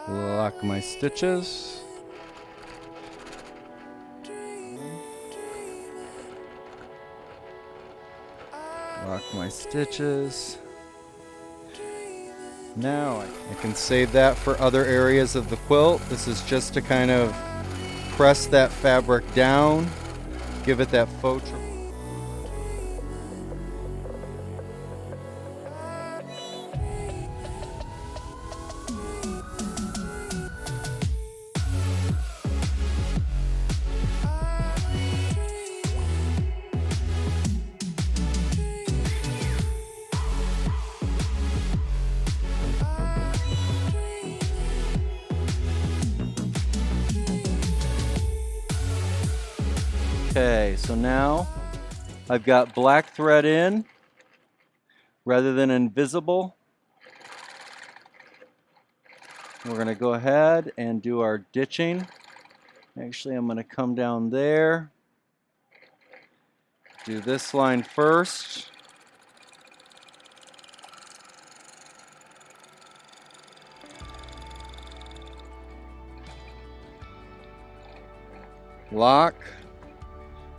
Lock my stitches. Lock my stitches. Now I can save that for other areas of the quilt. This is just to kind of press that fabric down, give it that faux. Okay, so now I've got black thread in rather than invisible. We're going to go ahead and do our ditching. Actually, I'm going to come down there, do this line first. Lock,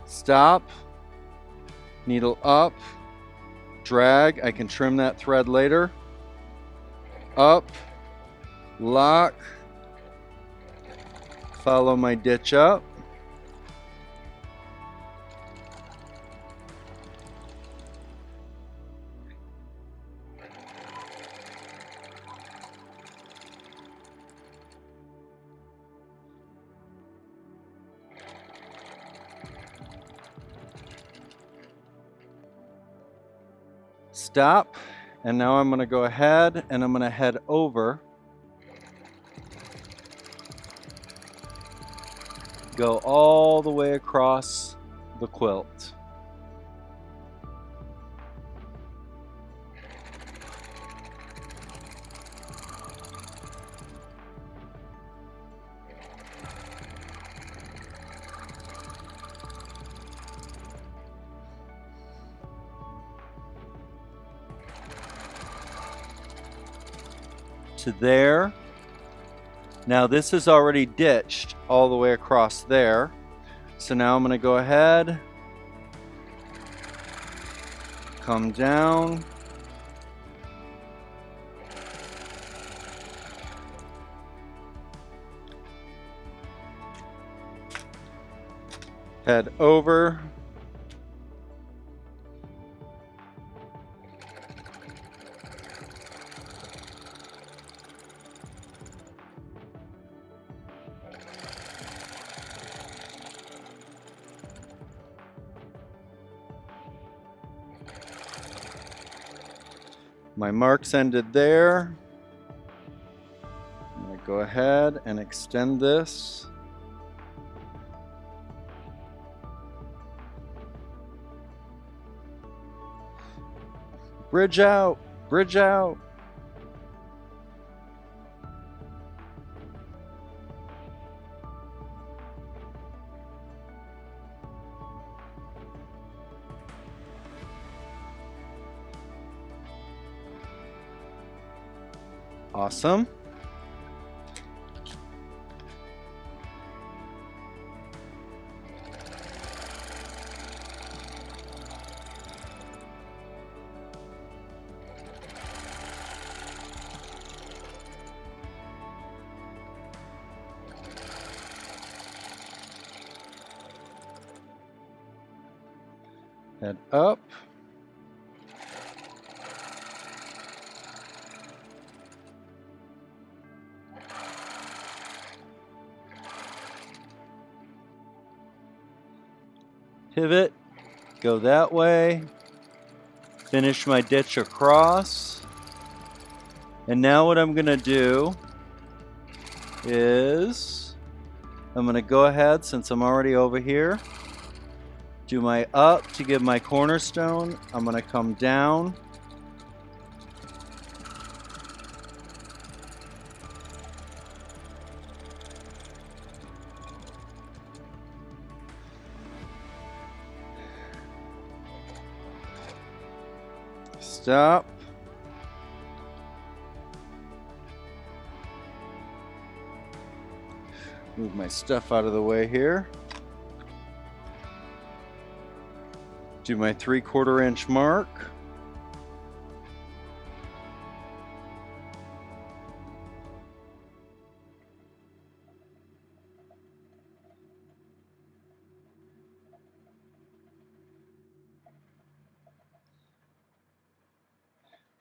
stop, needle up, drag. I can trim that thread later. Up, lock, follow my ditch up. Stop, and now I'm going to go ahead and I'm going to head over. Go all the way across the quilt. To there. Now this is already ditched all the way across there. So now I'm going to go ahead, come down, head over, my marks ended there. I'm going to go ahead and extend this. Bridge out, bridge out. Awesome. Head up. Pivot, go that way, finish my ditch across, and now what I'm going to do is I'm going to go ahead, since I'm already over here, do my up to give my cornerstone. I'm going to come down, stop, Move my stuff out of the way here. Do my 3/4 inch mark.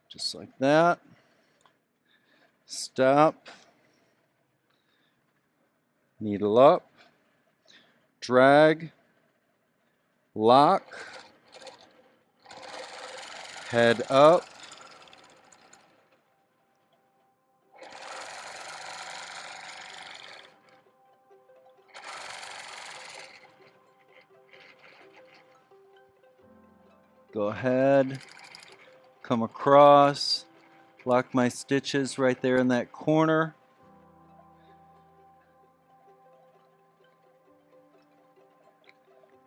Just like that. Stop. Needle up. Drag. Lock. Head up. Go ahead. Come across. Lock my stitches right there in that corner.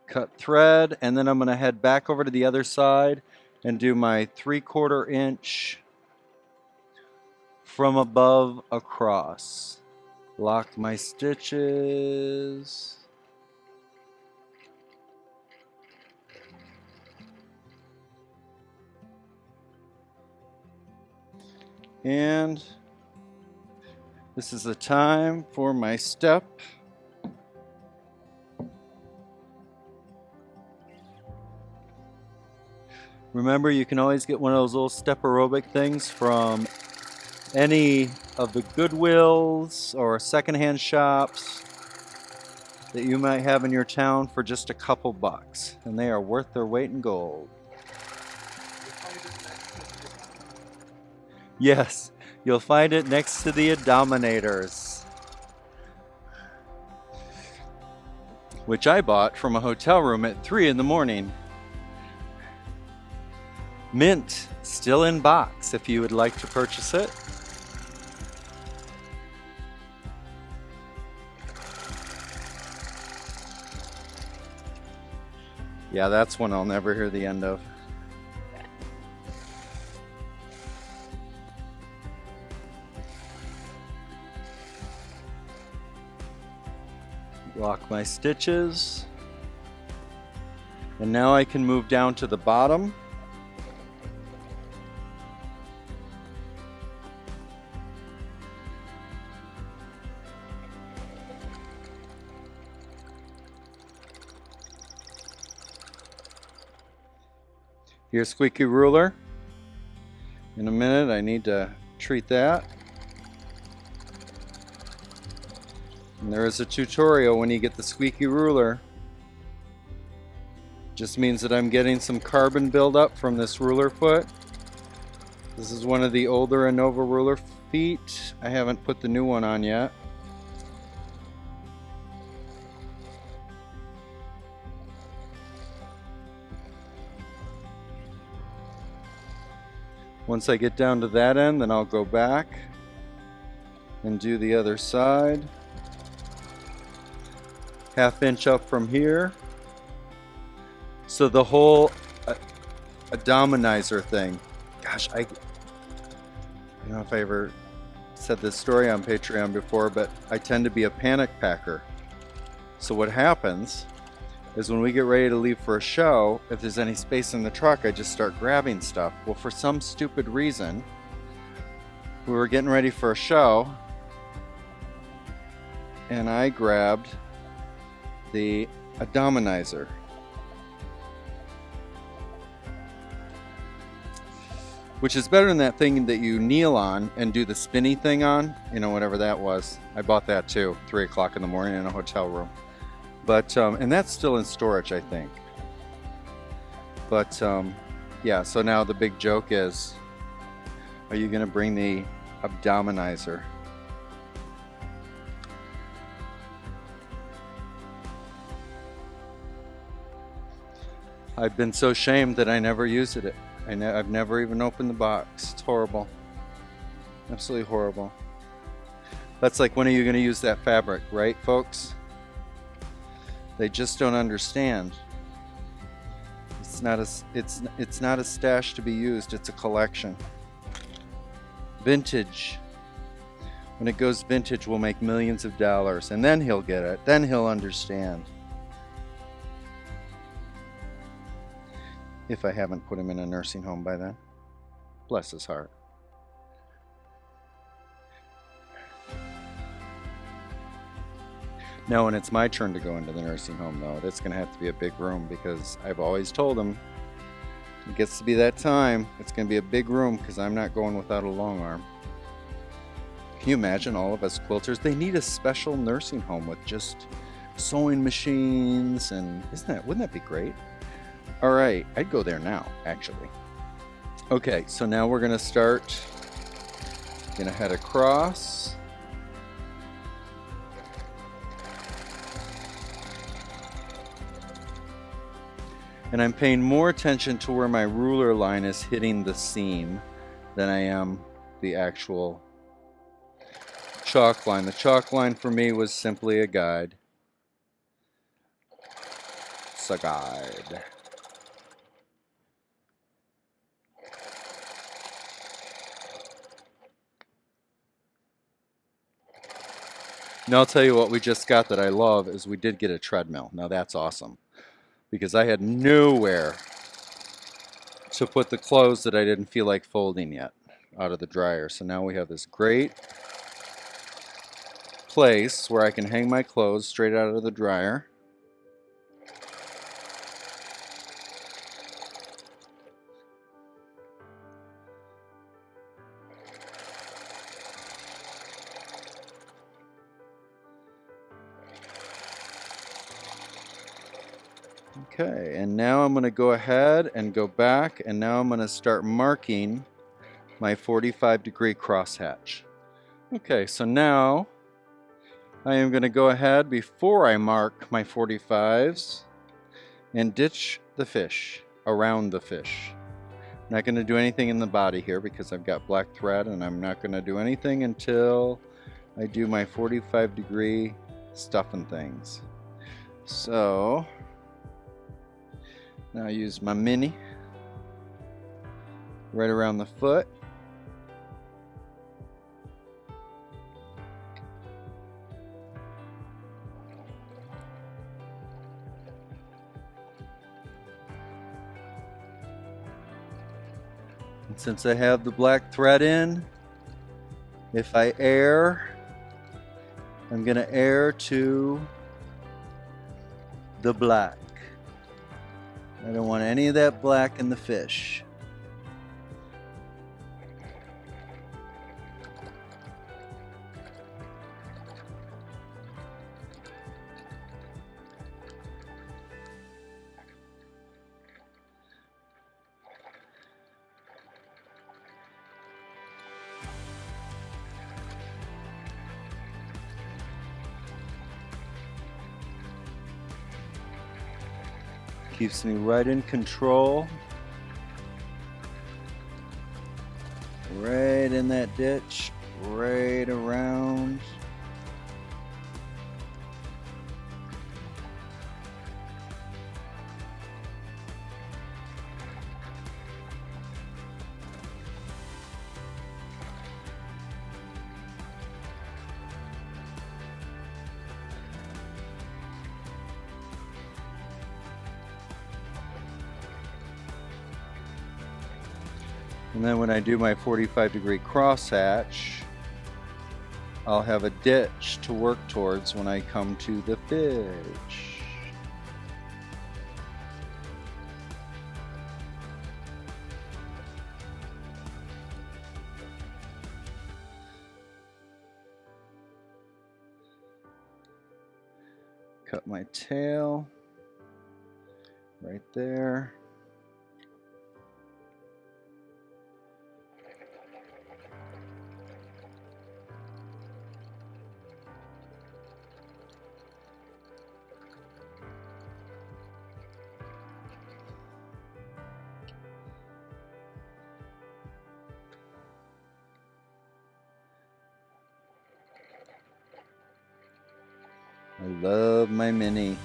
Cut thread, and then I'm going to head back over to the other side and do my 3/4 inch from above across. Lock my stitches. And this is the time for my step. Remember, you can always get one of those little step aerobic things from any of the Goodwills or secondhand shops that you might have in your town for just a couple bucks, and they are worth their weight in gold. Yes, you'll find it next to the Dominators, which I bought from a hotel room at 3 in the morning. Mint, still in box if you would like to purchase it. Yeah, that's one I'll never hear the end of. Lock my stitches. And now I can move down to the bottom. Your squeaky ruler. In a minute, I need to treat that. And there is a tutorial when you get the squeaky ruler. Just means that I'm getting some carbon buildup from this ruler foot. This is one of the older Innova ruler feet. I haven't put the new one on yet. Once I get down to that end, then I'll go back and do the other side. 1/2 inch up from here. So the whole dominizer thing. Gosh, I don't know if I ever said this story on Patreon before, but I tend to be a panic packer. So what happens is when we get ready to leave for a show, if there's any space in the truck, I just start grabbing stuff. Well, for some stupid reason, we were getting ready for a show, and I grabbed the dominizer. Which is better than that thing that you kneel on and do the spinny thing on, you know, whatever that was. I bought that too, 3 o'clock in the morning in a hotel room. But, and that's still in storage, I think. But, yeah, so now the big joke is, are you going to bring the abdominizer? I've been so shamed that I never used it. I've never even opened the box. It's horrible. Absolutely horrible. That's like, when are you going to use that fabric, right, folks? They just don't understand. It's not a stash to be used. It's a collection. Vintage. When it goes vintage, we'll make millions of dollars, and then he'll get it. Then he'll understand. If I haven't put him in a nursing home by then. Bless his heart. Now, when it's my turn to go into the nursing home, though, that's going to have to be a big room, because I've always told him, it gets to be that time, it's going to be a big room, because I'm not going without a long arm. Can you imagine all of us quilters? They need a special nursing home with just sewing machines, and wouldn't that be great? All right, I'd go there now, actually. Okay, so now we're going to start. Going to head across. And I'm paying more attention to where my ruler line is hitting the seam than I am the actual chalk line. The chalk line for me was simply a guide. It's a guide. Now I'll tell you what we just got that I love is we did get a treadmill. Now that's awesome, because I had nowhere to put the clothes that I didn't feel like folding yet out of the dryer. So now we have this great place where I can hang my clothes straight out of the dryer. Okay, and now I'm going to go ahead and go back, and now I'm going to start marking my 45-degree crosshatch. Okay, so now I am going to go ahead before I mark my 45s and ditch the fish around the fish. I'm not going to do anything in the body here because I've got black thread, and I'm not going to do anything until I do my 45-degree stuffing things. So now I use my mini right around the foot. And since I have the black thread in, if I err, I'm going to err to the black. I don't want any of that black in the fish. Keeps me right in control. Right in that ditch, right around. And then when I do my 45-degree crosshatch, I'll have a ditch to work towards when I come to the fish. Cut my tail right there. I love my mini.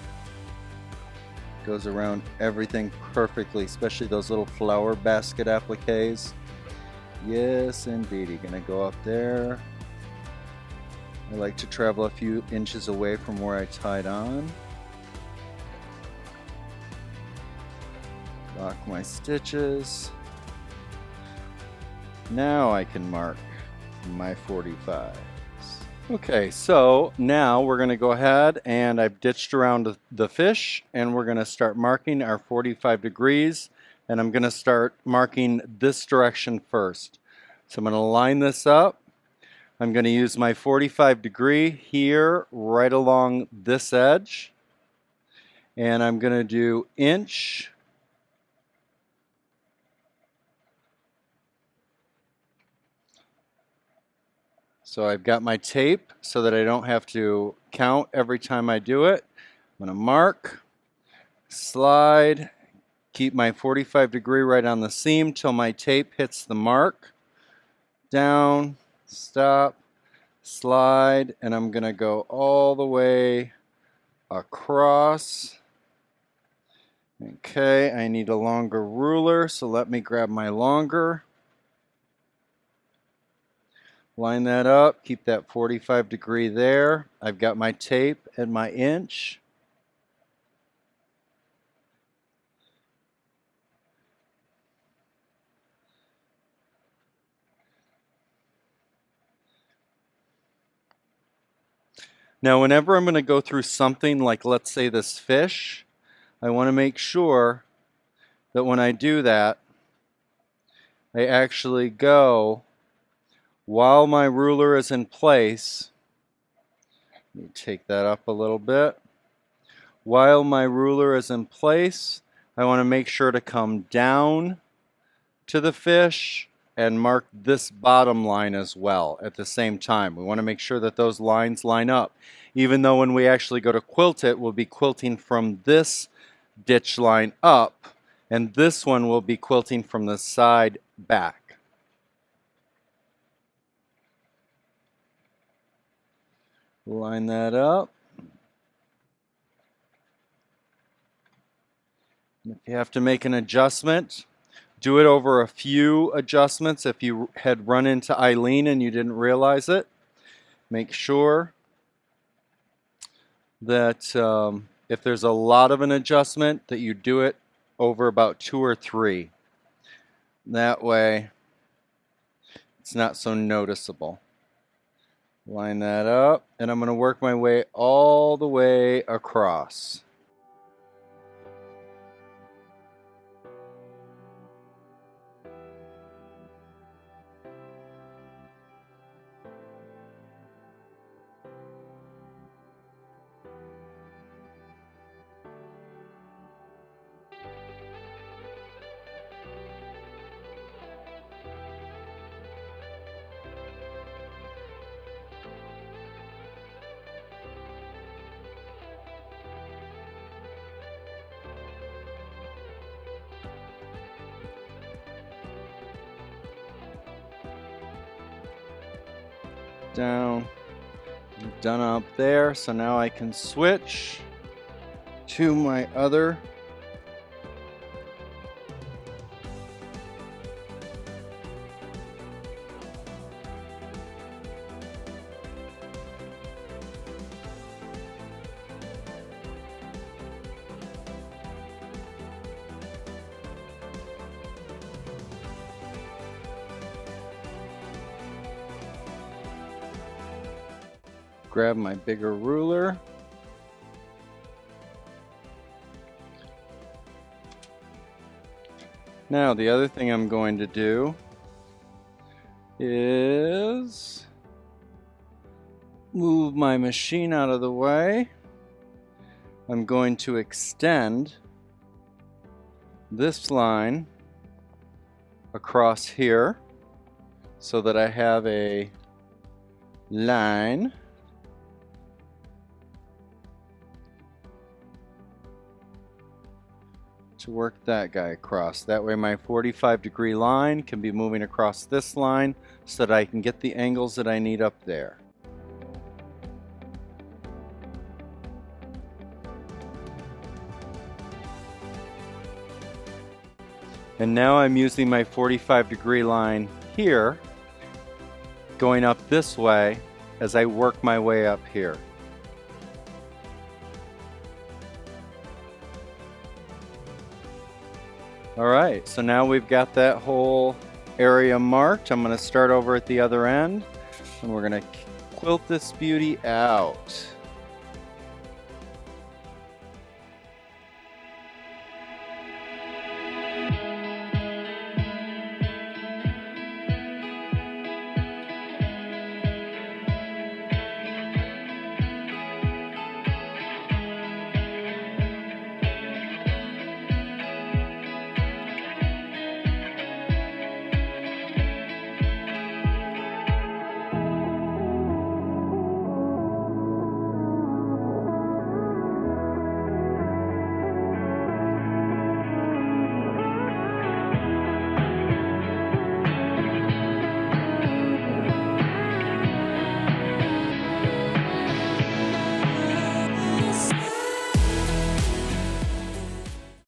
Goes around everything perfectly, especially those little flower basket appliques. Yes, indeed. You're gonna go up there. I like to travel a few inches away from where I tied on. Lock my stitches. Now I can mark my 45s. Okay, so now we're going to go ahead and I've ditched around the fish and we're going to start marking our 45 degrees, and I'm going to start marking this direction first. So I'm going to line this up. I'm going to use my 45 degree here right along this edge, and I'm going to do inch, so I've got my tape so that I don't have to count every time I do it. I'm going to mark, slide, keep my 45 degree right on the seam till my tape hits the mark, down, stop, slide, and I'm going to go all the way across. Okay, I need a longer ruler, so let me grab my longer. Line that up, keep that 45 degree there. I've got my tape and my inch. Now, whenever I'm going to go through something like, let's say, this fish, I want to make sure that when I do that, I actually go while my ruler is in place. Let me take that up a little bit. While my ruler is in place, I want to make sure to come down to the fish and mark this bottom line as well at the same time. We want to make sure that those lines line up. Even though when we actually go to quilt it, we'll be quilting from this ditch line up, and this one will be quilting from the side back. Line that up. If you have to make an adjustment, do it over a few adjustments. If you had run into Eileen and you didn't realize it, make sure that if there's a lot of an adjustment, that you do it over about 2 or 3. That way it's not so noticeable. Line that up, and I'm going to work my way all the way across. Down, done up there, so now I can switch to my other grab my bigger ruler. Now the other thing I'm going to do is move my machine out of the way. I'm going to extend this line across here so that I have a line. To work that guy across. That way my 45-degree line can be moving across this line so that I can get the angles that I need up there. And now I'm using my 45-degree line here, going up this way as I work my way up here. All right, so now we've got that whole area marked. I'm going to start over at the other end, and we're going to quilt this beauty out.